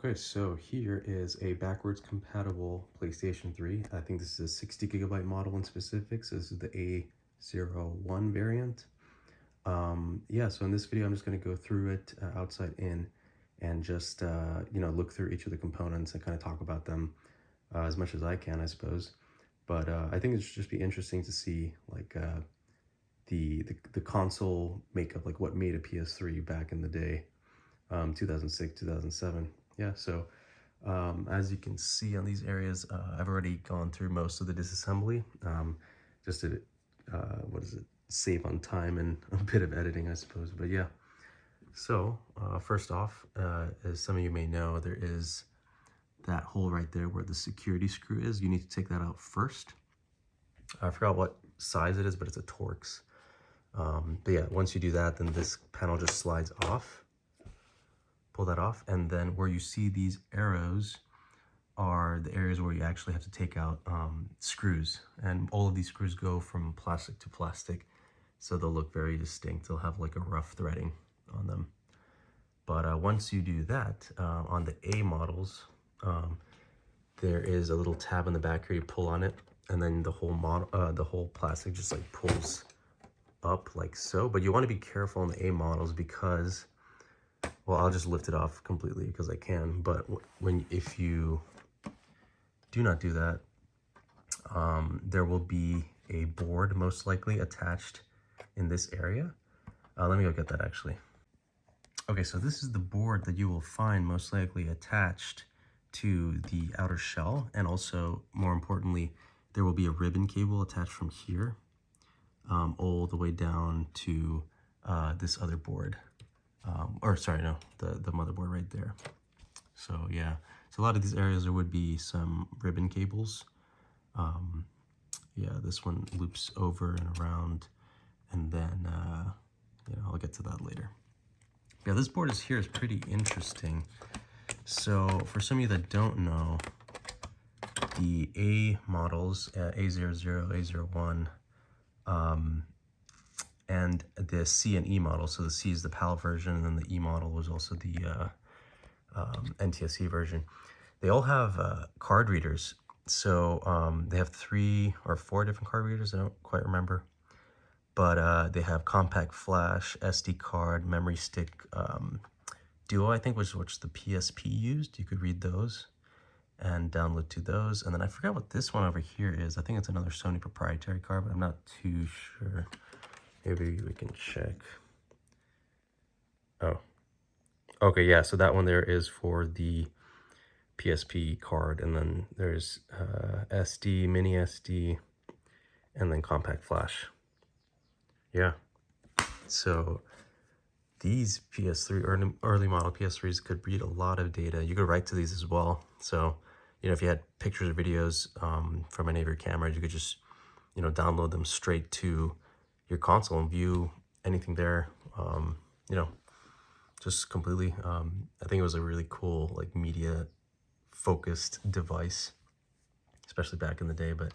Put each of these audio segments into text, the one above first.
Okay, so here is a backwards compatible PlayStation 3. I think this is a 60 gigabyte model in specific. So this is the A01 variant. Yeah, so in this video, I'm just going to go through it outside in and just, look through each of the components and kind of talk about them as much as I can, I suppose. But I think it should just be interesting to see like the console makeup, like what made a PS3 back in the day, 2006, 2007. Yeah, so as you can see on these areas, I've already gone through most of the disassembly, just to, save on time and a bit of editing, I suppose. But yeah, so first off, as some of you may know, there is that hole right there where the security screw is. You need to take that out first. I forgot what size it is, but it's a Torx. But yeah, once you do that, then this panel just slides off. Pull that off, and then where you see these arrows are the areas where you actually have to take out screws, and all of these screws go from plastic to plastic, so they'll look very distinct. They'll have like a rough threading on them. But once you do that, on the A models, there is a little tab in the back here. You pull on it, and then the whole plastic just like pulls up like so. But you want to be careful on the A models because, well, I'll just lift it off completely because I can, but if you do not do that, there will be a board most likely attached in this area. Let me go get that actually. Okay, so this is the board that you will find most likely attached to the outer shell, and also, more importantly, there will be a ribbon cable attached from here all the way down to this other board. The motherboard right there. So yeah, so a lot of these areas there would be some ribbon cables. Yeah, this one loops over and around, and then I'll get to that later. Yeah, this board here is pretty interesting. So for some of you that don't know, the A models, A00, A01, and the C and E model. So the C is the PAL version, and then the E model was also the NTSC version. They all have card readers. So they have 3 or 4 different card readers. I don't quite remember. But they have compact flash, SD card, memory stick, Duo, I think, which the PSP used. You could read those and download to those. And then I forgot what this one over here is. I think it's another Sony proprietary card, but I'm not too sure. Maybe we can check. Oh, okay, yeah, so that one there is for the PSP card, and then there's SD, mini SD, and then compact flash. Yeah, so these PS3, early model PS3s could read a lot of data. You could write to these as well. So, if you had pictures or videos from any of your cameras, you could just, download them straight to your console and view anything there, just completely. I think it was a really cool, like, media focused device, especially back in the day. But,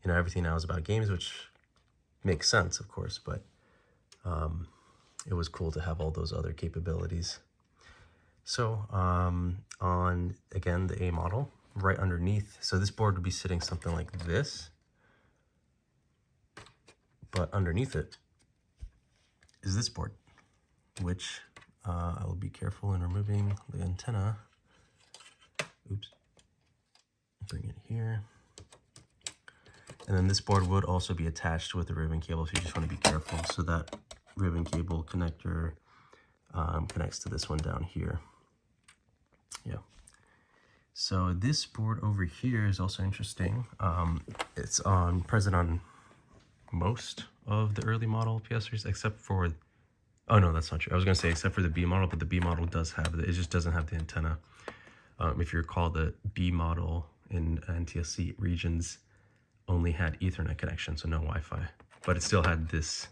everything now is about games, which makes sense, of course, but it was cool to have all those other capabilities. So on, again, the A model, right underneath, so this board would be sitting something like this, but underneath it is this board, which I will be careful in removing the antenna. Oops. Bring it here. And then this board would also be attached with the ribbon cable, so you just want to be careful. So that ribbon cable connector connects to this one down here. Yeah. So this board over here is also interesting. It's present on most of the early model PS3s, except for, oh no, that's not true. I was gonna say except for the B model, but the B model does have it. It just doesn't have the antenna. If you recall, the B model in NTSC regions only had Ethernet connection, so no Wi-Fi, but it still had this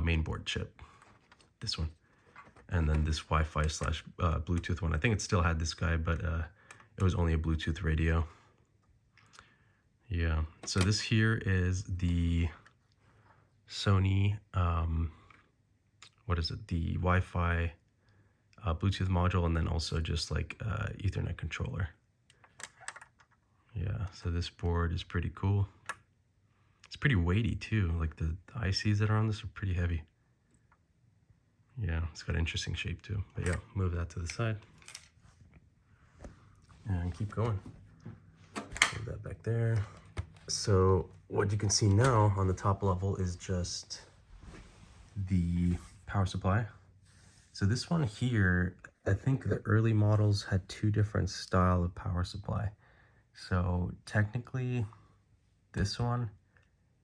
main board chip, this one, and then this Wi-Fi / Bluetooth one. I think it still had this guy, but it was only a Bluetooth radio. Yeah, so this here is the Sony, what is it, the Wi-Fi Bluetooth module, and then also just like Ethernet controller. Yeah, so this board is pretty cool. It's pretty weighty too. Like the ICs that are on this are pretty heavy. Yeah, it's got an interesting shape too. But yeah, move that to the side. And keep going. Move that back there. So what you can see now on the top level is just the power supply. So this one here, I think the early models had two different style of power supply. So technically this one,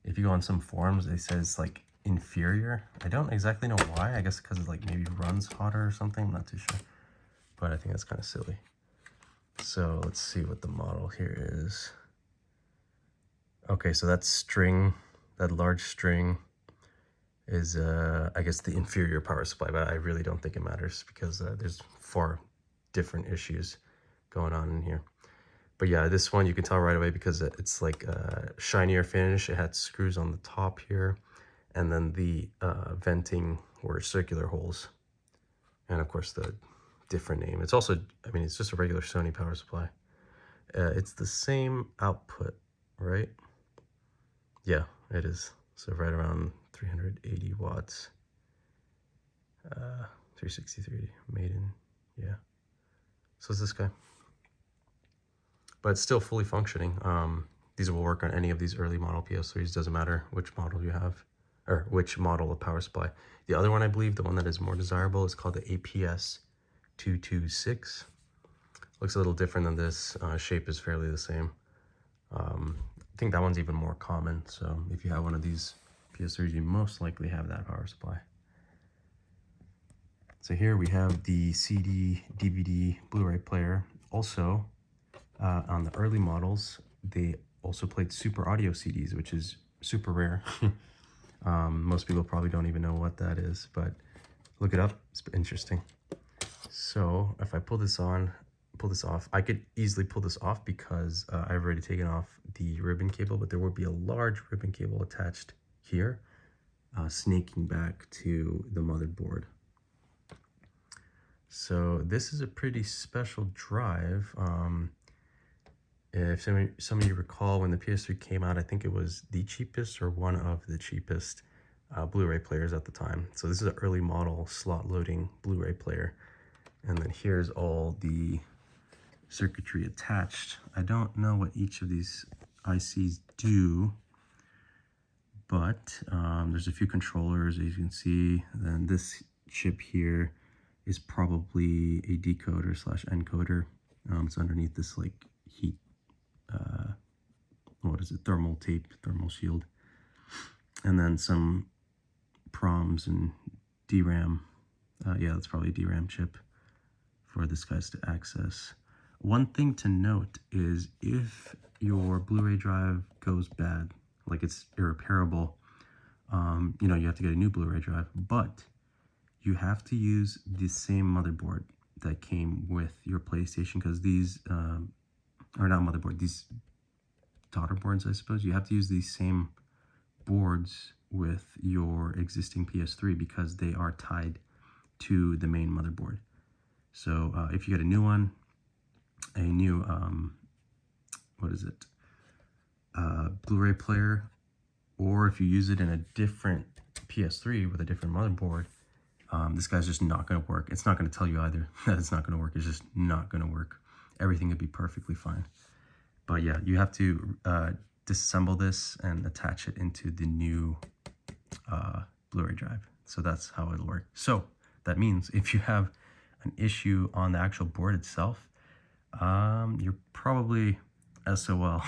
if you go on some forums, it says like inferior. I don't exactly know why. I guess because it like maybe runs hotter or something. I'm not too sure, but I think that's kind of silly. So let's see what the model here is. Okay, so that string, that large string is, I guess, the inferior power supply, but I really don't think it matters because there's far different issues going on in here. But yeah, this one you can tell right away because it's like a shinier finish. It had screws on the top here, and then the venting were circular holes. And of course the different name. It's also, I mean, it's just a regular Sony power supply. It's the same output, right? Yeah, it is. So right around 380 watts. 363 made in, yeah. So it's this guy. But it's still fully functioning. These will work on any of these early model PS3s. Doesn't matter which model you have, or which model of power supply. The other one, I believe, the one that is more desirable, is called the APS 226. Looks a little different than this. Shape is fairly the same. I think that one's even more common. So if you have one of these PS3s, you most likely have that power supply. So here we have the CD, DVD, Blu-ray player. Also, on the early models, they also played Super Audio CDs, which is super rare. Most people probably don't even know what that is, but look it up. It's interesting. So if I pull this off, I could easily pull this off because I've already taken off the ribbon cable, but there will be a large ribbon cable attached here, snaking back to the motherboard. So this is a pretty special drive. If some of you recall, when the PS3 came out, I think it was the cheapest or one of the cheapest Blu-ray players at the time. So this is an early model slot loading Blu-ray player. And then here's all the circuitry attached. I don't know what each of these ICs do, but there's a few controllers, as you can see. Then this chip here is probably a decoder slash encoder. It's underneath this like heat, what is it, thermal tape, thermal shield. And then some PROMs and DRAM. Yeah, that's probably a DRAM chip for this guys to access. One thing to note is if your Blu-ray drive goes bad, like it's irreparable, you know, you have to get a new Blu-ray drive, but you have to use the same motherboard that came with your PlayStation, because these, or not motherboard, these daughter boards, I suppose. You have to use these same boards with your existing PS3 because they are tied to the main motherboard. So if you get a new one, a new, Blu-ray player, or if you use it in a different PS3 with a different motherboard, this guy's just not going to work. It's not going to tell you either that it's not going to work. It's just not going to work. Everything would be perfectly fine. But yeah, you have to disassemble this and attach it into the new Blu-ray drive. So that's how it'll work. So that means if you have an issue on the actual board itself, you're probably SOL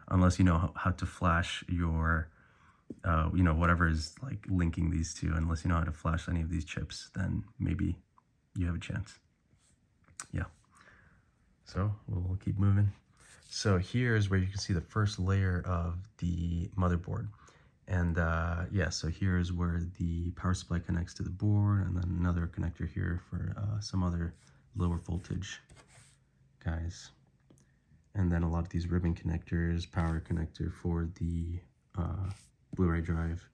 unless you know how to flash your, you know, whatever is like linking these two. Unless you know how to flash any of these chips, then maybe you have a chance. Yeah. So we'll keep moving. So here's where you can see the first layer of the motherboard. And yeah, so here's where the power supply connects to the board, and then another connector here for some other lower voltage guys. And then a lot of these ribbon connectors, power connector for the Blu-ray drive,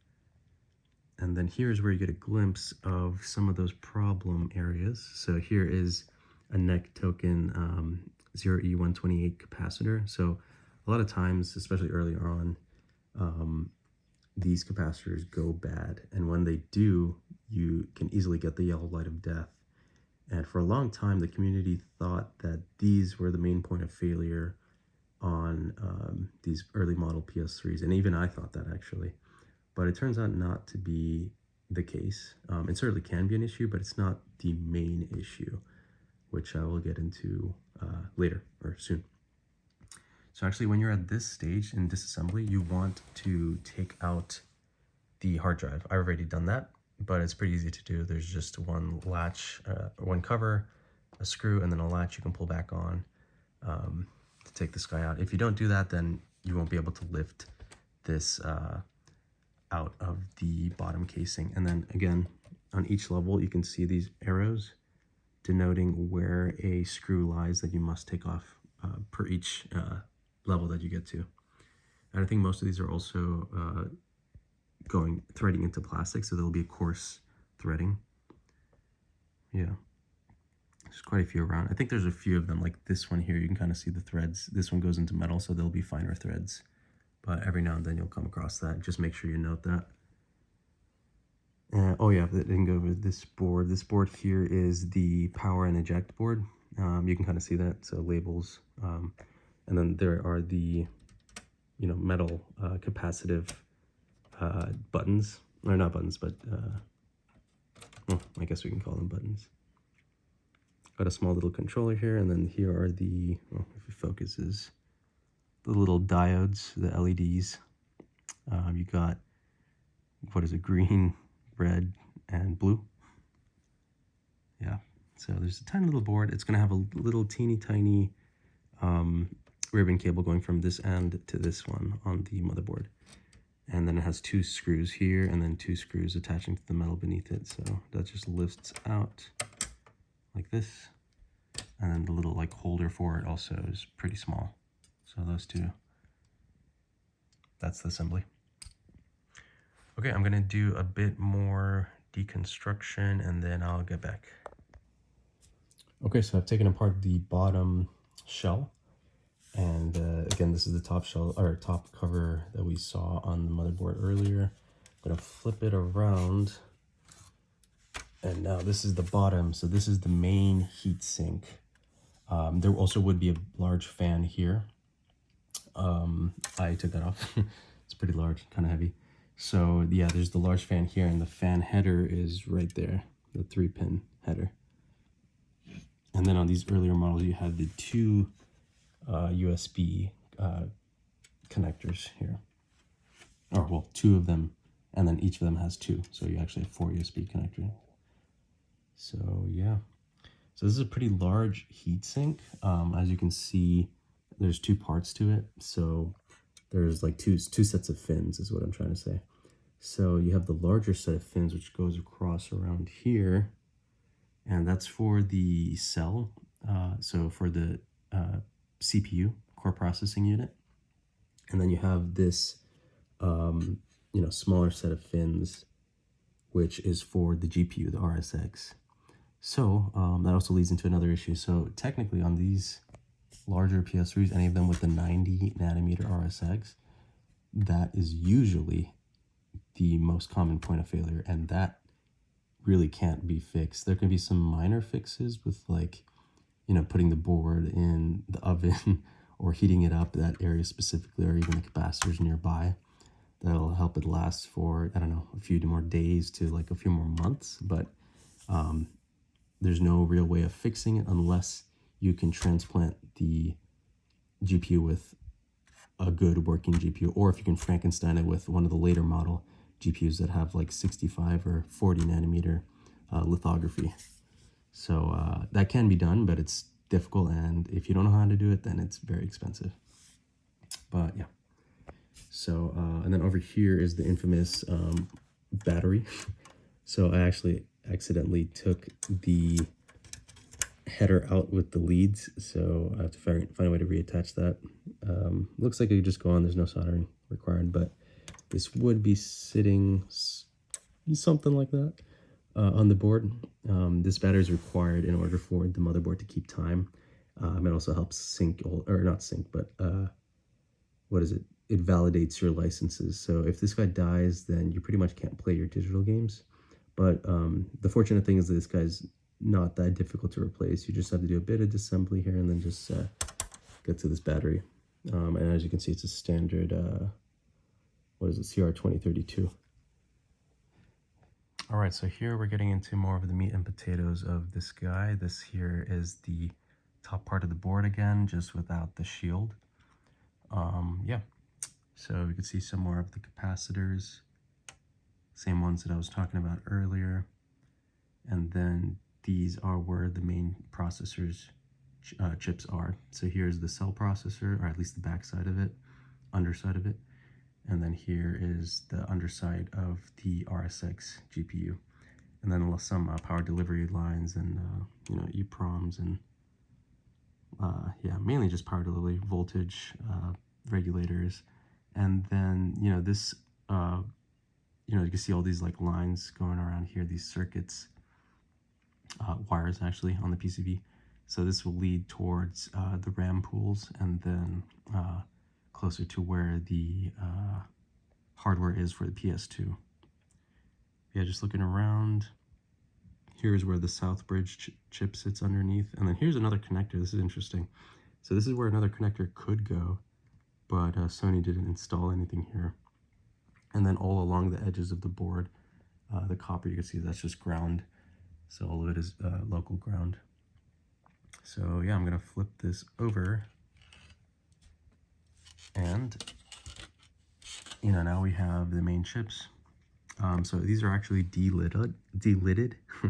And then here's where you get a glimpse of some of those problem areas. So here is a NEC token 0E128 capacitor. So a lot of times, especially earlier on, these capacitors go bad. And when they do, you can easily get the yellow light of death. And for a long time, the community thought that these were the main point of failure on these early model PS3s. And even I thought that, actually. But it turns out not to be the case. It certainly can be an issue, but it's not the main issue, which I will get into later or soon. So actually, when you're at this stage in disassembly, you want to take out the hard drive. I've already done that, but it's pretty easy to do. There's just one latch, one cover, a screw, and then a latch you can pull back on to take this guy out. If you don't do that, then you won't be able to lift this out of the bottom casing. And then again, on each level, you can see these arrows denoting where a screw lies that you must take off per each level that you get to. And I think most of these are also threading into plastic, so there'll be a coarse threading. Yeah, there's quite a few around. I think there's a few of them, like this one here, you can kind of see the threads. This one goes into metal, so there'll be finer threads. But every now and then you'll come across that. Just make sure you note that. Oh yeah, that didn't go over this board. This board here is the power and eject board. You can kind of see that, so labels. And then there are the, metal capacitive buttons. Or not buttons, but well, I guess we can call them buttons. Got a small little controller here, and then here are the, well, if it focuses, the little diodes, the LEDs. You got, what is it, green, red, and blue. Yeah, so there's a tiny little board. It's gonna have a little teeny tiny ribbon cable going from this end to this one on the motherboard. And then it has two screws here and then two screws attaching to the metal beneath it. So that just lifts out like this. And then the little like holder for it also is pretty small. So those two, that's the assembly. Okay, I'm gonna do a bit more deconstruction and then I'll get back. Okay, so I've taken apart the bottom shell. And again, this is the top shell or top cover that we saw on the motherboard earlier. I'm gonna flip it around. And now this is the bottom. So this is the main heat sink. There also would be a large fan here. I took that off. It's pretty large, kind of heavy. So yeah, there's the large fan here, and the fan header is right there, the 3-pin header. And then on these earlier models, you had the two USB connectors here. Or well, two of them, and then each of them has two. So you actually have 4 USB connectors. So yeah. So this is a pretty large heatsink. As you can see, there's 2 parts to it. So there's like two sets of fins is what I'm trying to say. So you have the larger set of fins, which goes across around here. And that's for the cell. So for the CPU, core processing unit. And then you have this, smaller set of fins, which is for the GPU, the RSX. So that also leads into another issue. So technically on these larger PS3s, any of them with the 90 nanometer RSX, that is usually the most common point of failure, and that really can't be fixed. There can be some minor fixes with like, putting the board in the oven or heating it up, that area specifically, or even the capacitors nearby. That'll help it last for, I don't know, a few more days to like a few more months, but there's no real way of fixing it unless you can transplant the GPU with a good working GPU, or if you can Frankenstein it with one of the later model GPUs that have like 65 or 40 nanometer lithography. So that can be done, but it's difficult, and if you don't know how to do it, then it's very expensive. But yeah. So, and then over here is the infamous battery. So I actually accidentally took the header out with the leads, so I have to find a way to reattach that. Looks like it could just go on, there's no soldering required, but this would be sitting something like that. On the board, this battery is required in order for the motherboard to keep time. It also helps sync, or not sync, but what is it? It validates your licenses. So if this guy dies, then you pretty much can't play your digital games. But the fortunate thing is that this guy's not that difficult to replace. You just have to do a bit of disassembly here and then just get to this battery. And as you can see, it's a standard, what is it, CR2032. All right, so here we're getting into more of the meat and potatoes of this guy. This here is the top part of the board again, just without the shield. Yeah, so we can see some more of the capacitors, same ones that I was talking about earlier. And then these are where the main processors chips are. So here's the cell processor, or at least the back side of it, underside of it. And then here is the underside of the RSX GPU. And then some power delivery lines and, you know, EEPROMs and, yeah, mainly just power delivery, voltage, regulators. And then, you know, this, you know, you can see all these like lines going around here, these circuits, wires actually on the PCB. So this will lead towards the RAM pools and then closer to where the hardware is for the PS2. Yeah, just looking around, here's where the Southbridge chip sits underneath. And then here's another connector. This is interesting. So this is where another connector could go, but Sony didn't install anything here. And then all along the edges of the board, the copper, you can see that's just ground. So all of it is local ground. So yeah, I'm gonna flip this over, and you know, now we have the main chips. So these are actually delidded,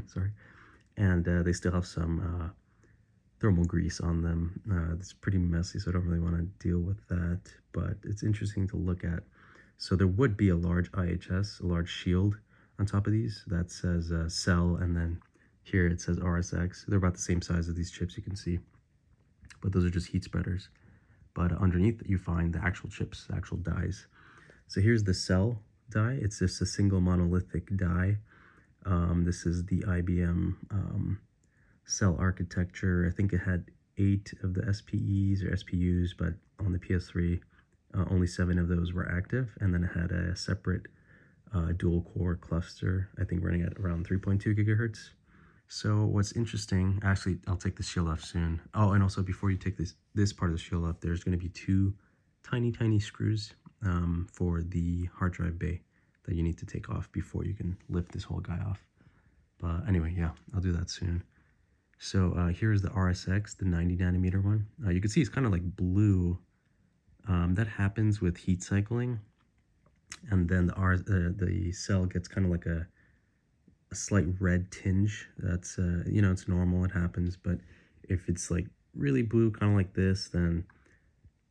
sorry, and they still have some thermal grease on them. It's pretty messy, so I don't really want to deal with that, but it's interesting to look at. So there would be a large IHS, a large shield on top of these that says cell, and then here it says RSX. They're about the same size as these chips, you can see, but those are just heat spreaders. But underneath you find the actual chips, the actual dies. So here's the cell die. It's just a single monolithic die. This is the IBM cell architecture. I think it had 8 of the SPEs or SPUs, but on the PS3, only 7 of those were active. And then it had a separate dual core cluster, I think running at around 3.2 gigahertz. So what's interesting, actually, I'll take the shield off soon. Oh, and also before you take this part of the shield off, there's going to be 2 tiny screws for the hard drive bay that you need to take off before you can lift this whole guy off. But anyway, yeah, I'll do that soon. So here's the RSX, the 90 nanometer one. You can see it's kind of like blue. That happens with heat cycling, and then the cell gets kind of like a slight red tinge. That's you know, it's normal, it happens. But if it's like really blue, kind of like this, then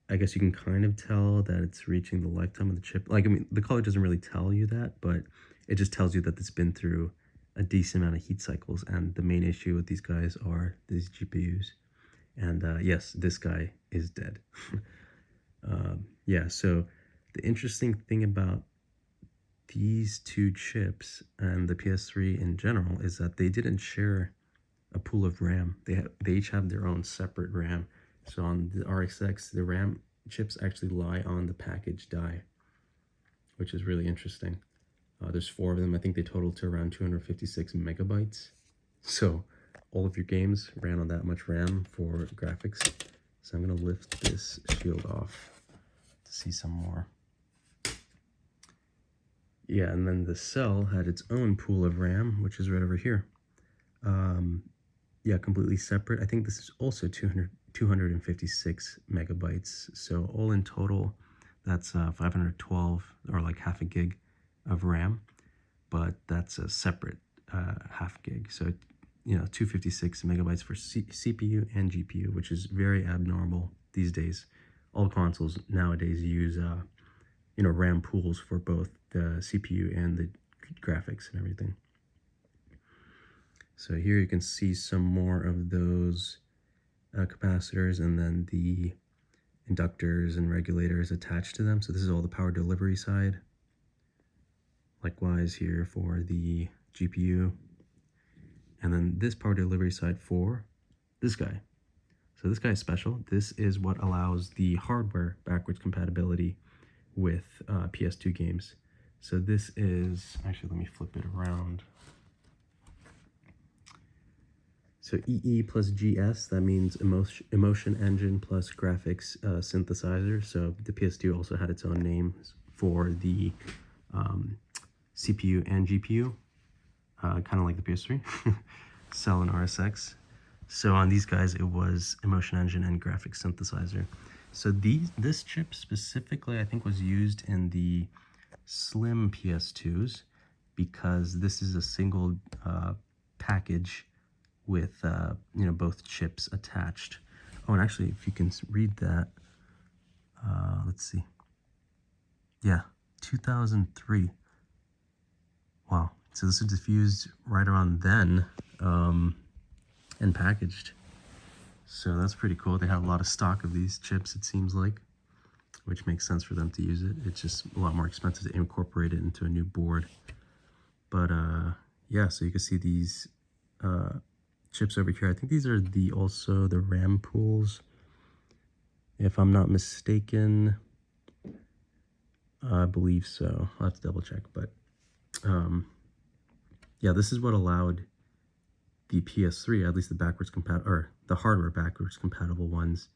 I guess you can kind of tell that it's reaching the lifetime of the chip. Like, I mean, the color doesn't really tell you that, but it just tells you that it's been through a decent amount of heat cycles. And the main issue with these guys are these GPUs. And yes, this guy is dead. Yeah, so the interesting thing about these 2 chips and the PS3 in general is that they didn't share a pool of RAM. They each have their own separate RAM. So on the RXX, the RAM chips actually lie on the package die, which is really interesting. There's 4 of them. I think they total to around 256 megabytes. So all of your games ran on that much RAM for graphics. So I'm gonna lift this shield off to see some more. Yeah, and then the cell had its own pool of RAM, which is right over here. Yeah, completely separate. I think this is also 256 megabytes. So all in total, that's 512, or like half a gig of RAM, but that's a separate half gig. So, you know, 256 megabytes for CPU and GPU, which is very abnormal these days. All consoles nowadays use, you know, RAM pools for both the CPU and the graphics and everything. So here you can see some more of those capacitors and then the inductors and regulators attached to them. So this is all the power delivery side. Likewise here for the GPU. And then this power delivery side for this guy. So this guy is special. This is what allows the hardware backwards compatibility with PS2 games. So this is, actually let me flip it around. So EE plus GS, that means emotion engine plus graphics synthesizer. So the PS2 also had its own names for the CPU and GPU, kind of like the PS3, Cell and RSX. So on these guys, it was emotion engine and graphics synthesizer. So this chip specifically, I think, was used in the slim PS2s because this is a single package with both chips attached. Oh, and actually, if you can read that, let's see. Yeah, 2003. Wow. So this was diffused right around then and packaged. So that's pretty cool. They have a lot of stock of these chips, it seems like, which makes sense for them to use it. It's just a lot more expensive to incorporate it into a new board. But yeah, so you can see these chips over here. I think these are also the RAM pools, if I'm not mistaken. I believe so. I'll have to double check, but yeah, this is what allowed the PS3, at least the backwards compatible, or the hardware backwards compatible ones,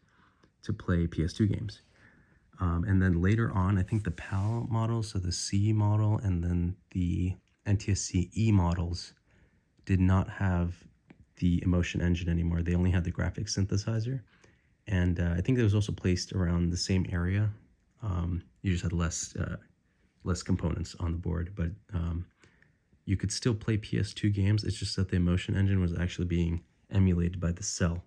to play PS2 games. And then later on, I think the PAL models, so the C model and then the NTSC E models, did not have the emotion engine anymore. They only had the graphics synthesizer. And I think it was also placed around the same area. You just had less components on the board, but you could still play PS2 games. It's just that the emotion engine was actually being emulated by the Cell.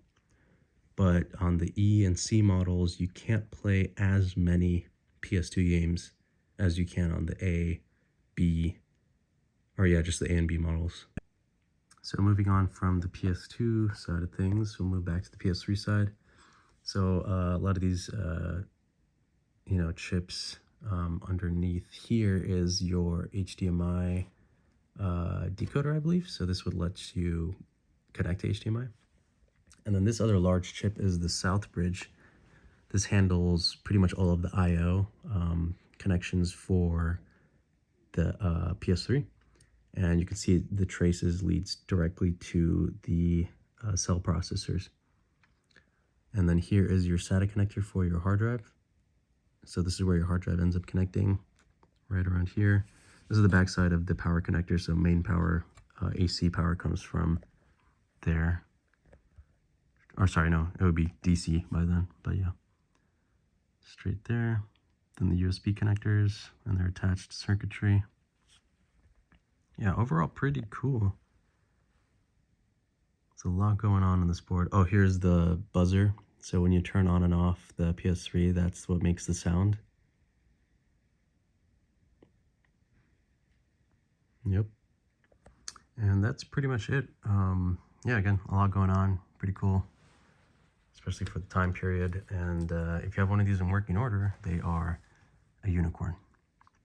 But on the E and C models, you can't play as many PS2 games as you can on the A, B, or yeah, just the A and B models. So moving on from the PS2 side of things, we'll move back to the PS3 side. So a lot of these, chips underneath here is your HDMI decoder, I believe. So this would let you connect to HDMI. And then this other large chip is the Southbridge. This handles pretty much all of the I/O connections for the PS3. And you can see the traces leads directly to the cell processors. And then here is your SATA connector for your hard drive. So this is where your hard drive ends up connecting, right around here. This is the back side of the power connector. So main power, AC power comes from there. Or sorry, no, it would be DC by then, but yeah. Straight there. Then the USB connectors and their attached circuitry. Yeah, overall pretty cool. There's a lot going on this board. Oh, here's the buzzer. So when you turn on and off the PS3, that's what makes the sound. Yep. And that's pretty much it. Yeah, again, a lot going on. Pretty cool, especially for the time period. And if you have one of these in working order, they are a unicorn.